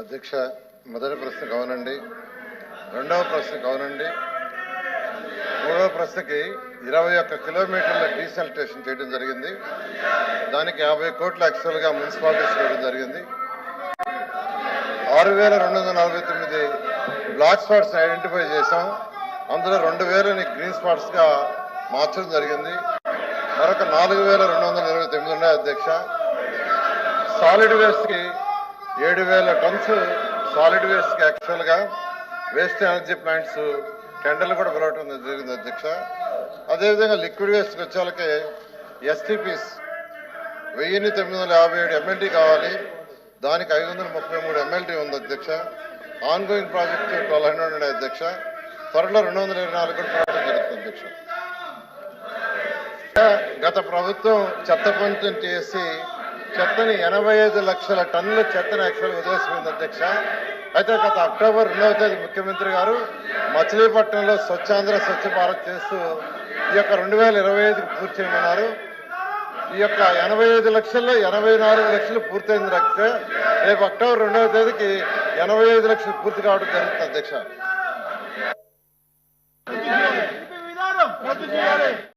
అధ్యక్ష, మొదటి ప్రశ్నకు అవునండి, రెండవ ప్రశ్నకు అవునండి, మూడవ ప్రశ్నకి 21 కిలోమీటర్ల డీసెల్టేషన్ చేయడం జరిగింది. దానికి 50 కోట్ల యాక్చువల్గా మున్సిపాలిటీస్ చేయడం జరిగింది. 6,249 బ్లాక్ స్పాట్స్ ఐడెంటిఫై చేశాం. అందులో 2,000ని గ్రీన్ స్పాట్స్ గా మార్చడం జరిగింది. మరొక 4,229 ఉన్నాయి అధ్యక్ష. సాలిడ్ వేస్ట్ కి 7,000 టన్స్ సాలిడ్ వేస్ట్ కి యాక్చువల్ గా వేస్ట్ ఎనర్జీ ప్లాంట్స్ టెండర్లు కూడా పిలవటం జరిగింది అధ్యక్ష. అదేవిధంగా లిక్విడ్ వేస్ట్ వచ్చేలకే ఎస్టీపీస్ 1,957 ఎంఎల్టీ కావాలి. దానికి 533 ఎంఎల్టీ ఉంది అధ్యక్ష. ఆన్ గోయింగ్ ప్రాజెక్ట్ 1,200 ఉన్నాయి అధ్యక్ష. త్వరలో 224 కూడా పెట్టడం జరుగుతుంది అధ్యక్ష. గత ప్రభుత్వం చెత్త పంపిణీ చేసి చెత్తని 85 లక్షల టన్నుల చెత్తని యాక్చువల్ వదిలేసిపోయింది అధ్యక్ష. అయితే గత అక్టోబర్ 2వ తేదీ ముఖ్యమంత్రి గారు మచిలీపట్నంలో స్వచ్ఛాంధ్ర స్వచ్ఛ భారత్ చేస్తూ ఈ యొక్క 2025కి పూర్తి చేయమన్నారు. ఈ యొక్క 85 లక్షల్లో 84 లక్షలు పూర్తయింది. రక్తే రేపు అక్టోబర్ 2వ తేదీకి 85 లక్షలు పూర్తి కావడం జరుగుతుంది అధ్యక్ష.